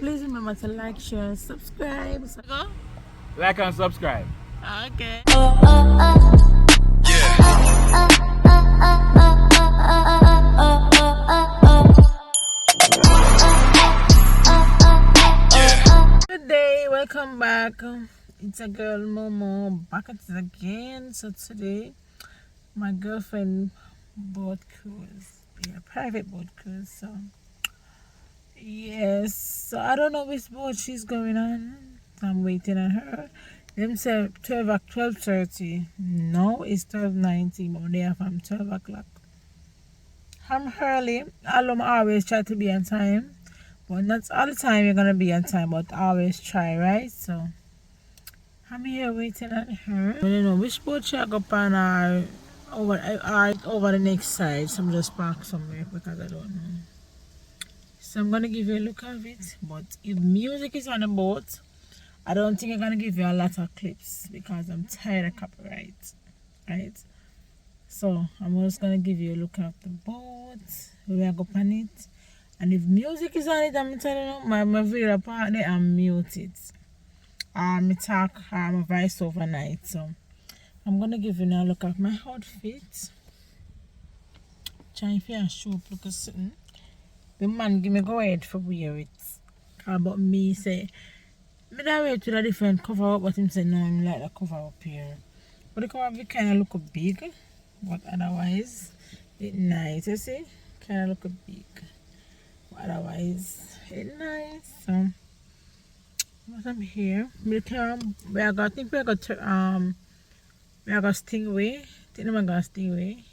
Please remember to like, share, and subscribe. So go. Like and subscribe. Okay. Good day, welcome back. It's a girl Momo back at it again. So today my girlfriend bought cruise. Yeah, private boat cruise. So yes, so I don't know which boat she's going on. So I'm waiting on her. Them say 12:30. No, it's 12:90, but they have from 12 o'clock. I'm early. I'm always try to be on time. But not all the time you're gonna be on time, but always try, right? So I'm here waiting on her. I don't know which boat she go on or over the next side. So I'm just parked somewhere because I don't know. So I'm gonna give you a look of it. But if music is on the boat, I don't think I'm gonna give you a lot of clips because I'm tired of copyright. Right? So I'm just gonna give you a look at the boat, where I go on it. And if music is on it, I'm telling you, my video partner, I'm muted. I talk, my voice overnight. So I'm gonna give you now a look at my outfit. Trying to show up look at something. The man give me go ahead for wear it. But me say, me that wear to a different cover up, but him say no, I'm like the cover up here. But the cover up kind of look big, but otherwise it nice. You see, kind of look big. But otherwise it nice. So what I'm here, I think we got Stingray. I think we got Stingray.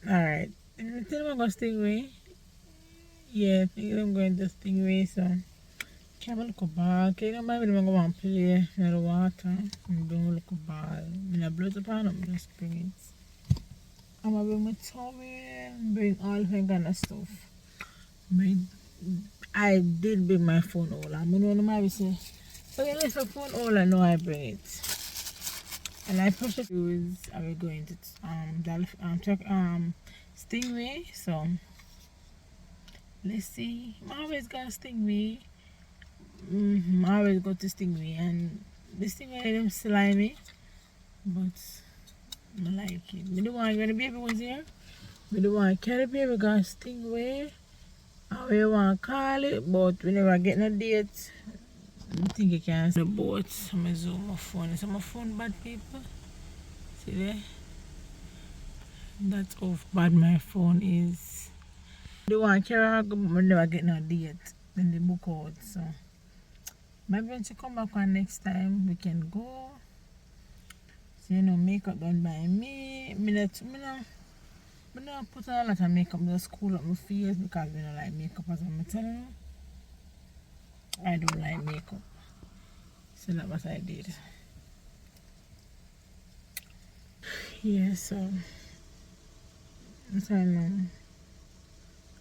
Alright. I think we got Stingray. Yeah, I think I'm going to Stingray. So can't look back. You know, maybe I'm going to play in the water. I'm going to look back. I'm going to blow the pan. I'm just bring it. I'm going to bring my towel. Bring all kind of stuff. I did bring my phone all. I'm going to maybe say, but you left your phone all, I know I bring it. And I purchased cruise. I will go into check Stingray. So let's see. I always got Stingray. I always go to Stingray, and the Stingray them slimy, but I like it. Me the one when the baby was here. Me the one carry baby got Stingray. How you want to call it, but we never get no date. I think you can see the boat. I'm going to zoom my phone. Is my phone bad, people? See there? That's how bad my phone is. The one carry but we never get no date. Then they book out. So maybe when she come back on next time, we can go. So you know, makeup done by me. Me not put on a lot of makeup. Just cool up my face because I don't like makeup, as I'm telling you. I don't like makeup. So that's what I did. Yeah, so I know.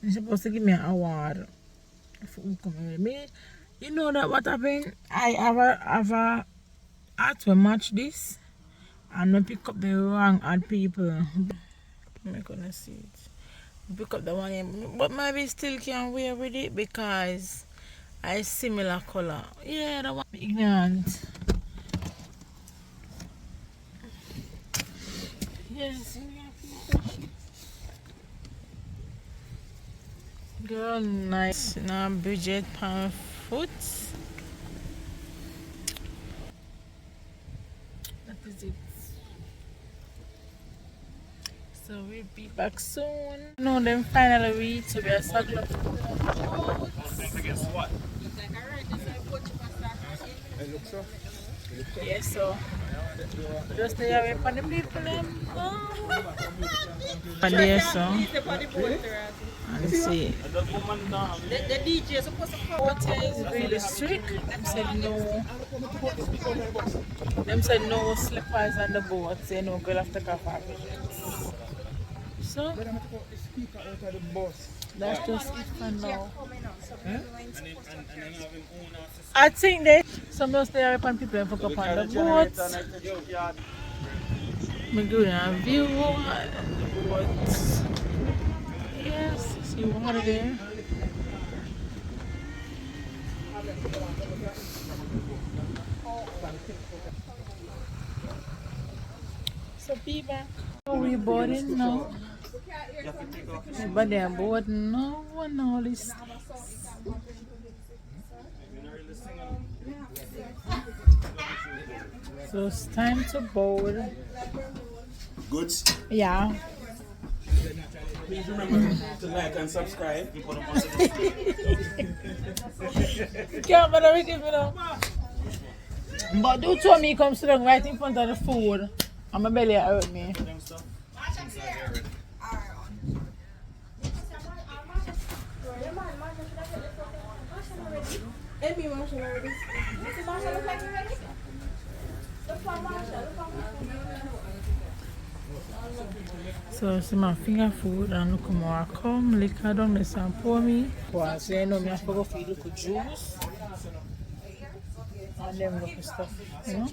You're supposed to give me an award for who come with me. You know that what happened? I have a art to match this and not pick up the wrong ad people. I'm not gonna see it. Pick up the one, but maybe still can wear with it because I similar color. Yeah, the one ignorant. Yes, girl, nice. Now budget pound foot. That is it. So we'll be back soon. No, then finally reach. So we are circling. Guess what? Yeah, so just stay away from the people. And there, so and see. The DJ is supposed to come. Water is really strict. Them said no. Them said no slippers on the boat. Say no girl have to take off her pictures. So that's just it for now. I think they some of stay away from people and fuck up on the boat. I'm doing a view, but yes, see water there. So people, we boarding now. But they're boarding now and all this. So it's time to board. Good. Yeah. Please remember to like and subscribe. Can't bother with it, you know. But do tell me he comes to right in front of the food. And my belly hurt me. So see my finger food and look more I come liquor down this and pour me. Because you know me I forgot to look at juice. And them look at stuff, you know.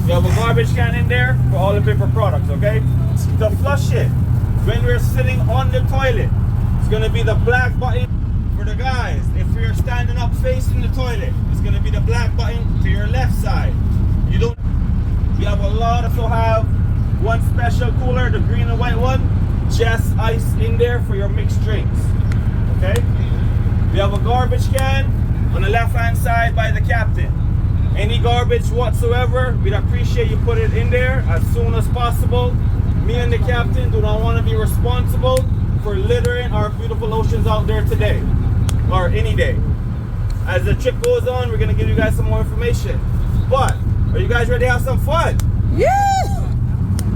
You have a garbage can in there for all the paper products, okay? To flush it, when we're sitting on the toilet, it's gonna be the black button for the guys. If you're standing up facing the toilet, it's gonna be the black button to your left side. You don't. We have a lot. Also have one special cooler, the green and white one, just ice in there for your mixed drinks. Okay. We have a garbage can on the left-hand side by the captain. Any garbage whatsoever, we'd appreciate you put it in there as soon as possible. Me and the captain do not want to be responsible for littering our beautiful oceans out there today or any day. As the trip goes on, we're gonna give you guys some more information. But are you guys ready to have some fun? Yeah!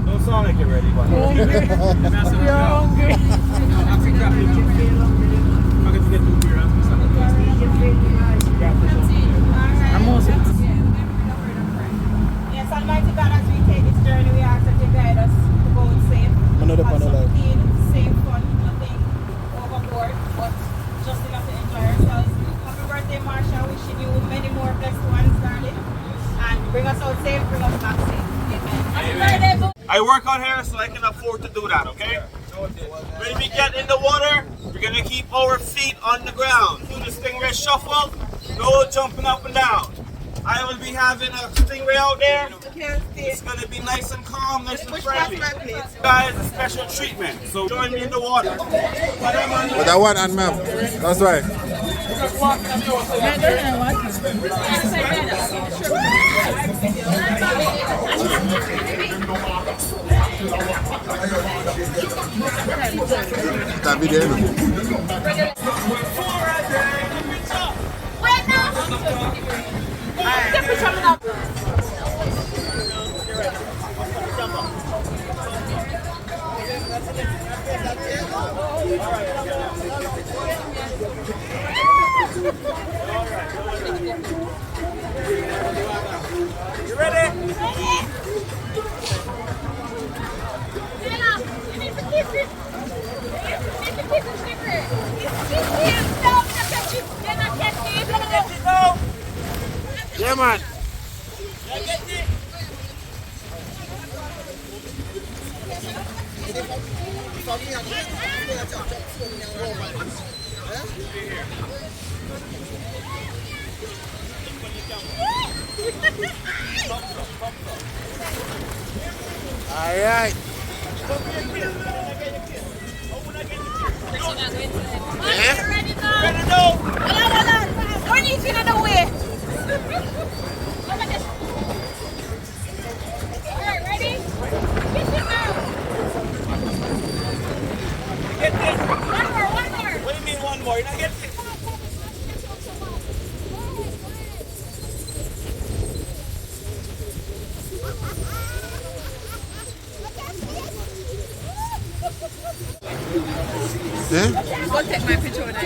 Don't sound like you're ready, but You're hungry. I'm also. Yes, Almighty God, as we take this journey, we ask that you guide us to go safe. Another Have panel some life. clean, safe fun, nothing overboard, but just enough to enjoy ourselves. Happy birthday, Marsha. Wishing you many more blessed ones, darling. And bring us out safe, bring us back safe. Amen. Happy birthday, boo. I work out here so I can afford to do that, okay? When we get in the water, we're gonna keep our feet on the ground. Do the Stingray shuffle, no jumping up and down. I will be having a Stingray out there. It's gonna be nice and calm, nice and friendly. Guys, a special treatment, so join me in the water. But that one and ma'am. That's right. That video. You ready? Yeah, man. All right. Ready to go? Hold on. One is in the way. Alright, ready? Get it now. Get this. One more. What do you mean one more? You're not getting it. Go take my picture when I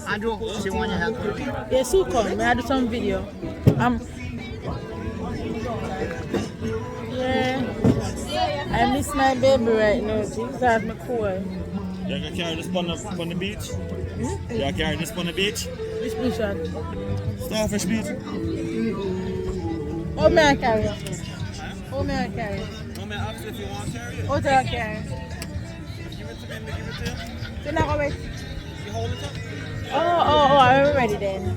Andrew, she want your help? Yes, who come? May I do some video? Yeah. I I miss my baby right now. She's had me cool. You can carry this on the beach? You can carry this on the beach? Which beach one? Starfish beach. Oh, may I carry it? Oh, may I carry it? No, man, ask if you want to carry it. Oh, do I carry it? Give it to me, give it to you. Then I go wait. You hold it up. Oh, I'm ready then.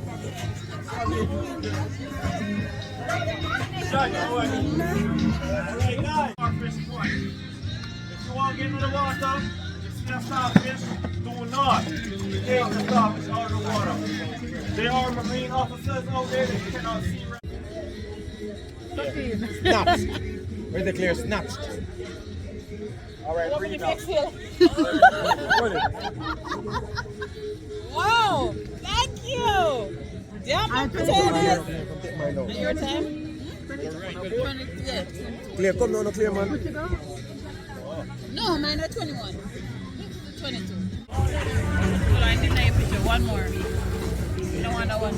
Hey guys, starfish point. If you want to get into the water, you see a starfish, do not take the starfish out of the water. There are marine officers out there that cannot see. Snaps. Where's the clear snaps? Alright, bring it up. Wow! Thank you! Yeah, your time? Clear, come now, no clear, man. No, mine are 21. 22. So I didn't take a picture. One more. You don't want that one.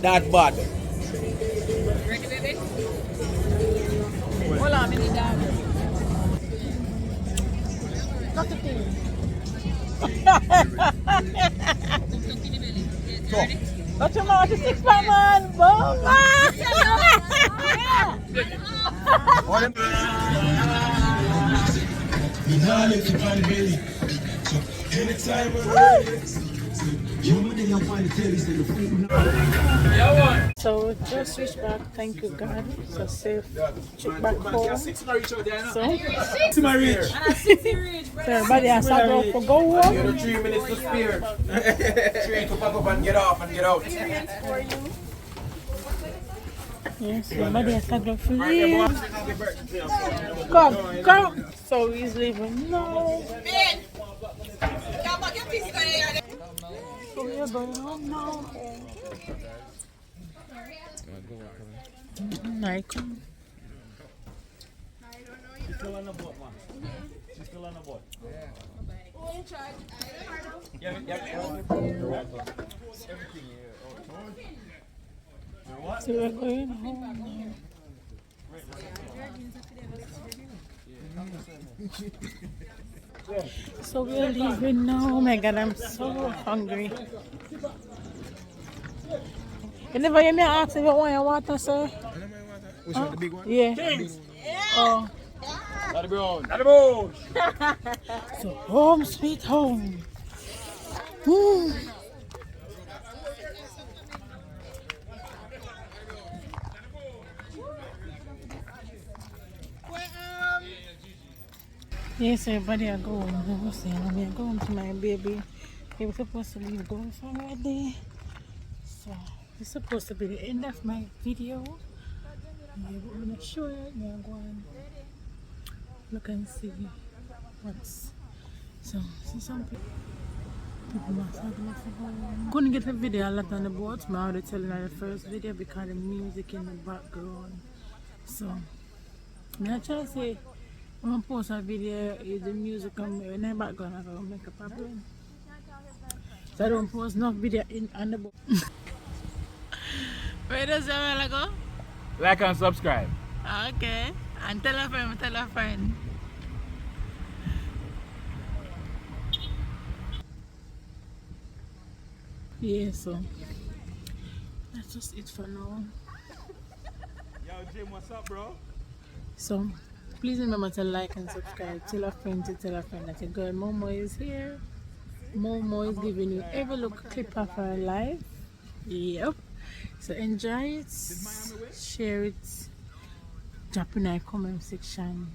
That bad. Ready, baby? Hold on, I need that. Got the thing. What's your mouth? 6 pack, man. Boom. So just reach back. Thank you, God. So safe. Check back home. So everybody has to go for go home. 3 minutes to spare. Train to pack up and get off and get out. Yes, somebody has to go for leave. Come. So he's leaving. No. So we are going home now. Nike. She's still on the boat, man. She's still on the boat. So we're going home now. So we're leaving now. Oh my God, I'm so hungry. You never hear me ask if you want your water, sir? Which one, the big one? Yeah. Oh. Not the brown. Not the brown. So home, sweet home. Hmm. Yes, everybody are going. I was saying, I'm going to my baby. He was supposed to leave going for already. So it's supposed to be the end of my video. I'm going to show you. I'm going look and see what's. So see some people must have left for home. Couldn't get a video a lot on the boat. I'm already telling you the first video because the music in the background. So I try to say. When I post a video, if the music come in the background, I'm going to make a problem. So I don't post no video in on the boat. Where does that go? Like and subscribe. Okay. And tell a friend, tell a friend. Yeah, so that's just it for now. Yo, Jim, what's up, bro? So please remember to like and subscribe. Tell a friend to tell a friend that your girl Momo is here. Momo is giving you every look clip of her life. Yep. So enjoy it, share it, drop in the comment section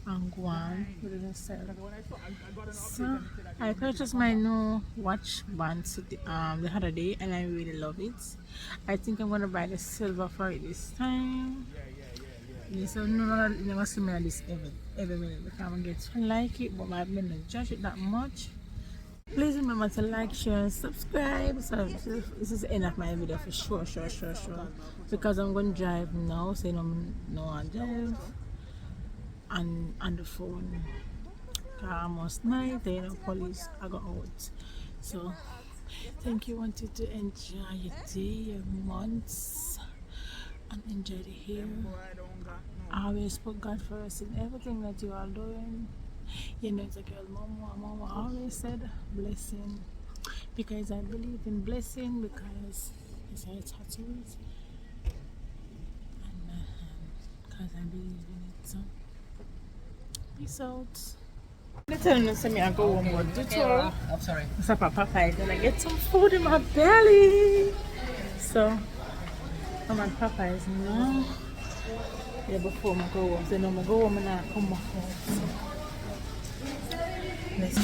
and go on with it yourself. So I purchased my new watch band the other day and I really love it. I think I'm gonna buy the silver for it this time. Yeah, so no, never see me on this every minute because I'm going to like it, but I've been not judge it that much. Please remember to like, share, and subscribe. So this is the end of my video for sure. Because I'm going to drive now, so no one drive and on the phone. Almost night, police I got out. So thank you. Wanted to enjoy your day, your months, and enjoy the hair. always put God first in everything that you are doing. You know, it's a girl, Mama always said blessing. Because I believe in blessing, because it's how it's hard to eat. And because I believe in it. So, peace out. I'm telling you, send me I go one more detour. I'm sorry. What's up, Popeyes? And I get some food in my belly. So, I'm at Popeyes now. Yeah, before I go home. So, no, I go home and I come back home. So, let's